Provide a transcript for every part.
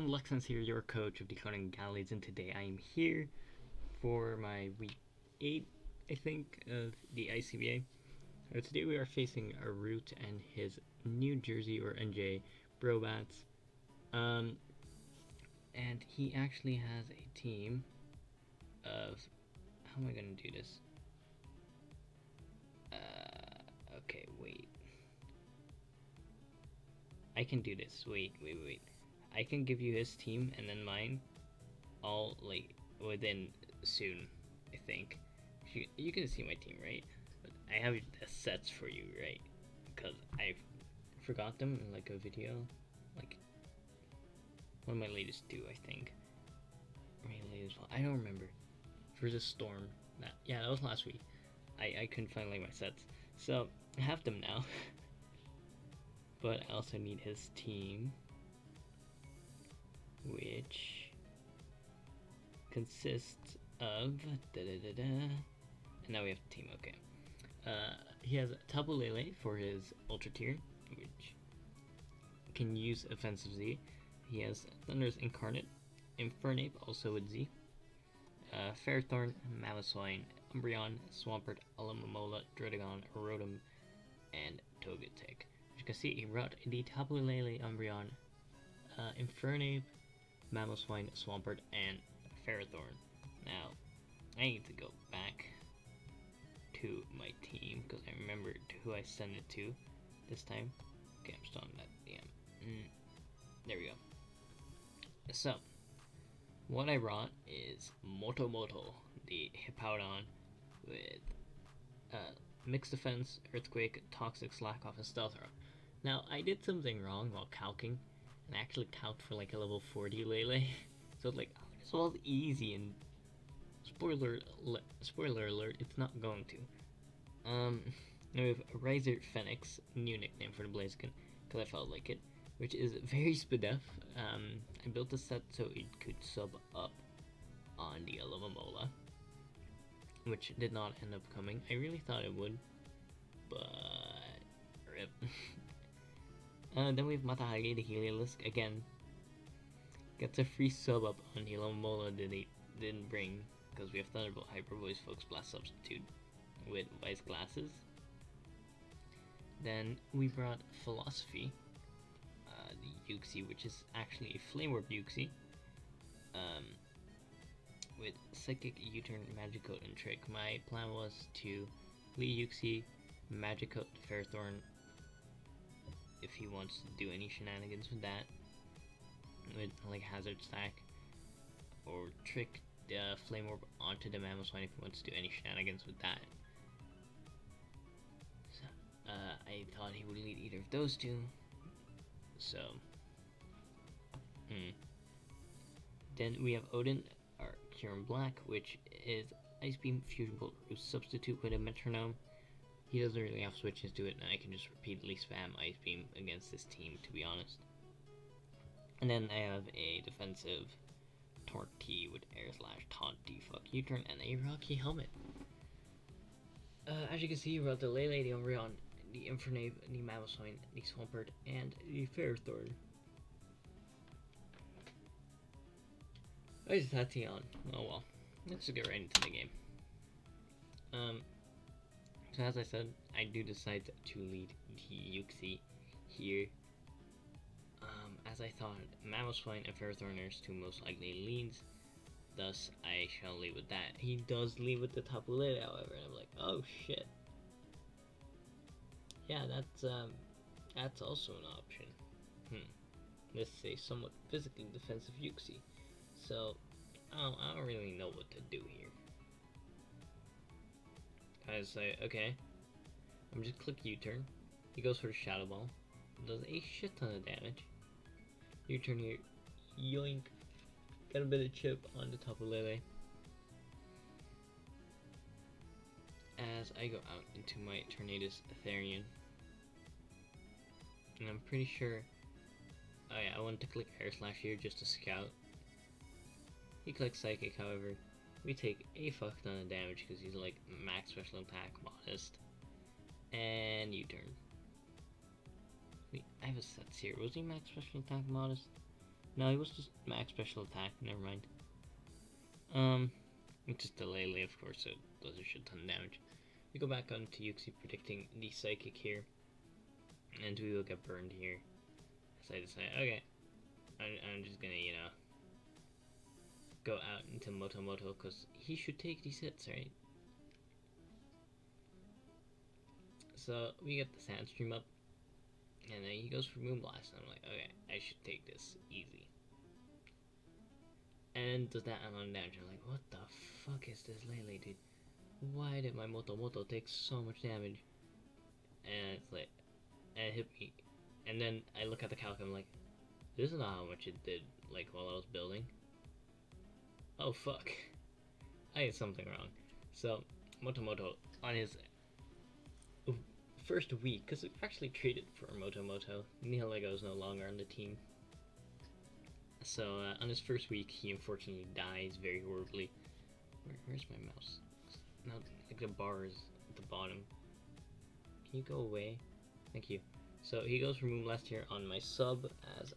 everyone, Lexans here, your coach of Decoding Galleys, and today I am here for my week 8, I think, of the ICBA. Today we are facing Root and his New Jersey or NJ Brobats. And he actually has a team of, how am I going to do this? Okay, wait. I can do this, wait. I can give you his team and then mine all like within soon, I think. You can see my team, right? But I have the sets for you, right? Because I forgot them in like a video, like one of my latest two, I think. My latest one, I don't remember. For the storm, that was last week. I couldn't find like my sets, so I have them now. But I also need his team, which consists of and now we have the team. Okay, he has Tabu Lele for his Ultra Tier, which can use Offensive Z. He has Thunder's Incarnate, Infernape also with Z, Fairthorn, Mamoswine, Umbreon, Swampert, Alamomola, Druddigon, Rotom, and Togetic. As you can see, he brought the Tapu Lele, Umbreon, Infernape, Mamoswine, Swampert, and Ferrothorn. Now, I need to go back to my team because I remembered who I sent it to this time. Okay, I'm still on that DM. There we go. So, what I brought is Moto, the Hippowdon with Mixed Defense, Earthquake, Toxic, Slack Off, and Stealth Rock. Now, I did something wrong while calcing, and I actually calced for like a level 40 Lele. So it's like, oh, this was easy, and spoiler alert, it's not going to. Now we have Riser Phoenix, new nickname for the Blaziken, because I felt like it, which is very Spadef. I built a set so it could sub up on the Alamomola, which did not end up coming. I really thought it would, but rip. Then we have Matahari, the Heliolisk, again. Gets a free sub up on the Alamomola that they didn't bring, because we have Thunderbolt, Hyper Voice, Focus Blast Substitute with Wise Glasses. Then we brought Philosophy, the Uxie, which is actually a Flame Orb Uxie, with Psychic, U-Turn, Magic Coat, and Trick. My plan was to lead Uxie, Magic Coat, Fairthorn, if he wants to do any shenanigans with that, with like Hazard Stack, or trick the Flame Orb onto the Mamoswine if he wants to do any shenanigans with that. So, I thought he would lead either of those two. So, then we have Odin, our Kieran Black, which is Ice Beam, Fusion Bolt, substitute with a Metronome. He doesn't really have switches to it, and I can just repeatedly spam Ice Beam against this team, to be honest. And then I have a defensive Torty with Air Slash, Taunt, Defuck, U-Turn, and a Rocky Helmet. As you can see, you brought the Lele, the Umbreon, the Infernape, the Mamoswine, the Swampert, and the Ferrothorn. I just had T on. Oh well. Let's just get right into the game. So as I said, I do decide to lead the Uxie here. As I thought, Mamoswine and Ferrothorn are his two most likely leads. Thus, I shall lead with that. He does lead with the Tapu Lele, however, and I'm like, oh shit. Yeah, that's also an option. This is a somewhat physically defensive Uxie. So, I don't really know what to do here. I say, okay, I'm just click U-turn. He goes for the Shadow Ball. Does a shit ton of damage. U-turn here, yoink. Got a bit of chip on the Tapu Lele. As I go out into my Tornadus Therian. And I'm pretty sure, oh yeah, I want to click Air Slash here just to scout. He clicks Psychic, however, we take a fuck ton of damage because he's like max special attack, modest, and U-turn. Wait, I have a sets here. Was he max special attack, modest? No, it was just max special attack. Never mind. It's just a Lele, of course, so it does a shit ton of damage. We go back on to Yuxi predicting the Psychic here, and we will get burned here. So I decide, okay, I'm just gonna, go out into Moto Moto, because he should take these hits, right? So we get the Sandstream up, and then he goes for Moonblast, and I'm like, okay, I should take this easy. And does that amount of damage? I'm like, what the fuck is this Lele, dude? Why did my Moto Moto take so much damage? And it's like, and it hit me. And then I look at the calc, I'm like, this is not how much it did, like, while I was building. Oh, fuck. I did something wrong. So, Moto Moto, on his first week, because we actually traded for Moto Moto, Nihilego is no longer on the team. So, on his first week, he unfortunately dies very horribly. Where's my mouse? No, like the bar is at the bottom. Can you go away? Thank you. So, he goes for Moonblast here on my sub, as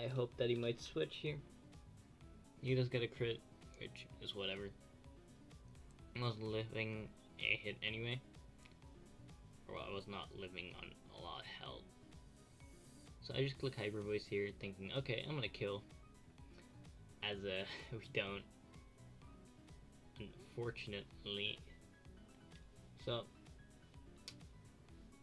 I hope that he might switch here. He does get a crit, which is whatever. I was living a hit anyway. Or I was not living on a lot of health. So I just click Hyper Voice here, thinking, okay, I'm gonna kill. As we don't. Unfortunately. So,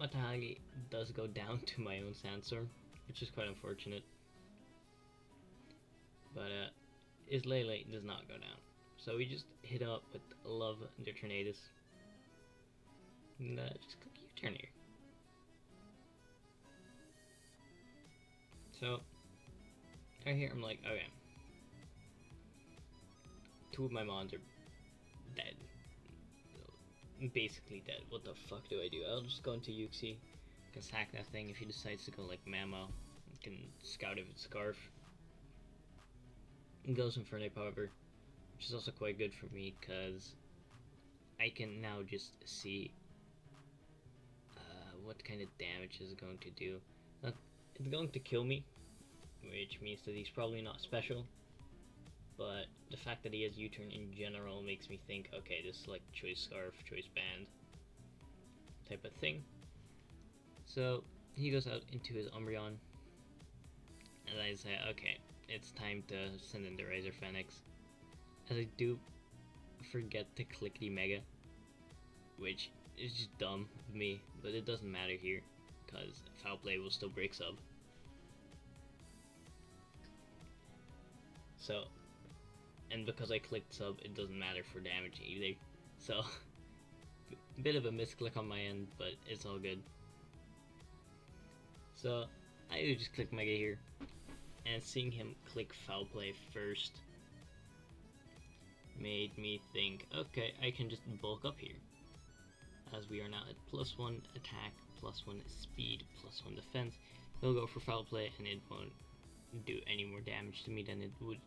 Matahagi does go down to my own Sandstorm, which is quite unfortunate. But, his Lele does not go down. So we just hit him up with Love Deternatus. And just click U-turn here. So, right here I'm like, okay. Two of my mons are dead. Basically dead. What the fuck do I do? I'll just go into Yuxi. Can sack that thing if he decides to go like Mamo. Can scout if it's Scarf. It goes Infernape, however, which is also quite good for me because I can now just see what kind of damage is going to do. It's going to kill me, which means that he's probably not special, but the fact that he has U-turn in general makes me think, okay, this is like choice Scarf, choice Band type of thing. So he goes out into his Umbreon, and I say, okay, it's time to send in the Razor Phoenix, as I do forget to click the Mega, which is just dumb of me, but it doesn't matter here, because Foul Play will still break sub. So, and because I clicked sub, it doesn't matter for damage either, so, a bit of a misclick on my end, but it's all good. So, I would just click Mega here, and seeing him click Foul Play first made me think, okay, I can just bulk up here, as we are now at +1 attack, +1 speed, +1 defense. He'll go for Foul Play, and it won't do any more damage to me than it would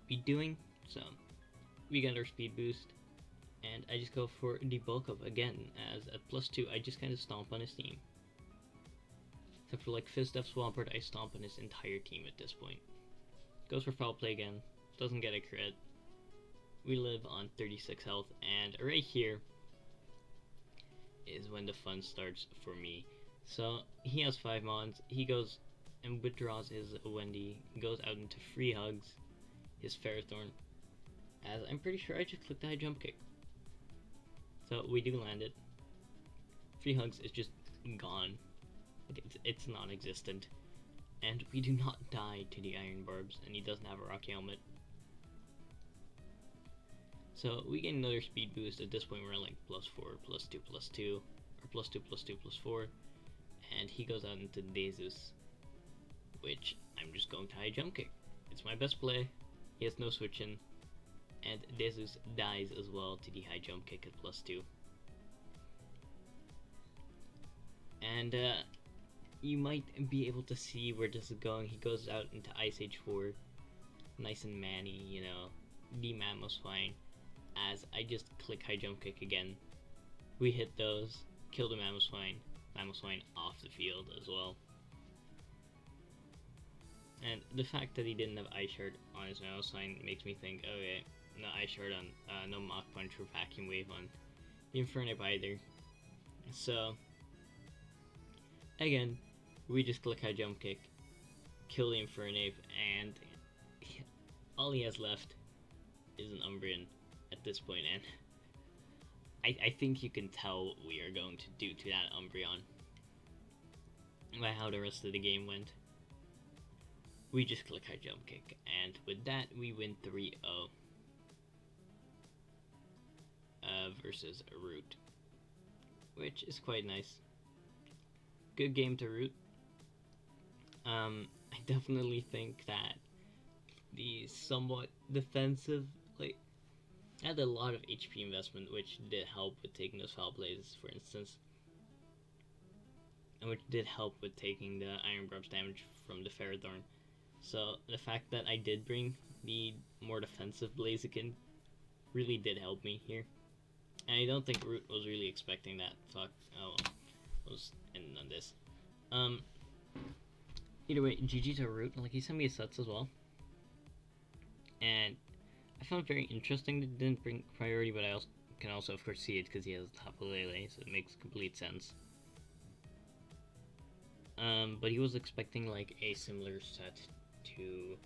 be doing. So, we get our speed boost, and I just go for the bulk up again, as at +2, I just kind of stomp on his team. Except for like Fizdef Swampert, I stomp on his entire team at this point. Goes for Foul Play again, doesn't get a crit. We live on 36 health, and right here is when the fun starts for me. So he has 5 mons, he goes and withdraws his Wendy, goes out into Free Hugs, his Ferrothorn, as I'm pretty sure I just clicked the high jump kick. So we do land it. Free Hugs is just gone. It's non-existent. And we do not die to the Iron Barbs, and he doesn't have a Rocky Helmet. So we get another speed boost. At this point we're like +4, +2, +2, or +2, +2, +4. And he goes out into Dezus, which I'm just going to high jump kick. It's my best play. He has no switch in. And Dezus dies as well to the high jump kick at +2. And you might be able to see where this is going. He goes out into Ice Age 4, nice and manny, you know, the Mamoswine, as I just click high jump kick again. We hit those, kill the Mamoswine off the field as well. And the fact that he didn't have Ice Shard on his no sign makes me think, okay, no Ice Shard on, no Mach Punch or Vacuum Wave on the Infernape either. So, again, we just click High Jump Kick, kill the Infernape, and all he has left is an Umbreon at this point, and I think you can tell what we are going to do to that Umbreon by how the rest of the game went. We just click High Jump Kick, and with that, we win 3-0 versus Root, which is quite nice. Good game to Root. I definitely think that the somewhat defensive, like, had a lot of HP investment, which did help with taking those Foul Blazes, for instance. And which did help with taking the Iron Grub's damage from the Ferrothorn. So the fact that I did bring the more defensive Blaziken really did help me here. And I don't think Root was really expecting that. Fuck. Oh well. Was ending on this. Either way, GG to Root. Like, he sent me his sets as well. And I found it very interesting that it didn't bring priority, but I can also of course see it because he has Tapu Lele, so it makes complete sense. But he was expecting like a similar set to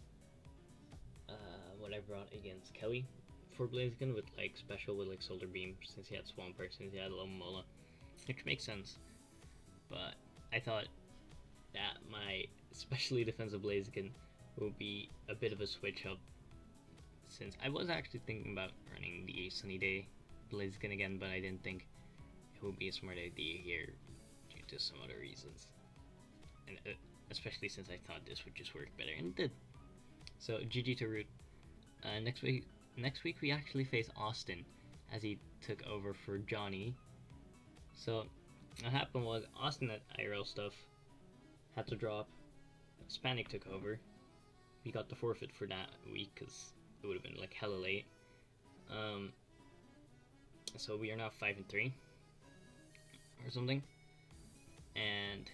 what I brought against Kelly for Blaziken, with like special with like Solar Beam, since he had Swampert, since he had Lomomola, which makes sense. But I thought that my specially defensive Blaziken would be a bit of a switch up, since I was actually thinking about running the Sunny Day Blaziken again, but I didn't think it would be a smart idea here due to some other reasons. And especially since I thought this would just work better, and it did. So GG to Root. Next week we actually face Austin, as he took over for Johnny. So what happened was Austin had IRL stuff, had to drop. Hispanic took over. We got the forfeit for that week because it would have been like hella late. So we are now 5-3 or something, and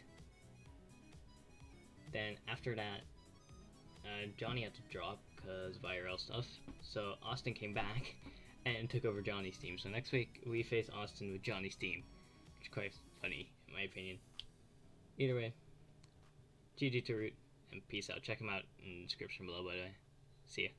then after that, Johnny had to drop because of IRL stuff. So Austin came back and took over Johnny's team. So next week we face Austin with Johnny's team, which is quite funny in my opinion. Either way, GG to Root, and peace out. Check him out in the description below, by the way. See ya.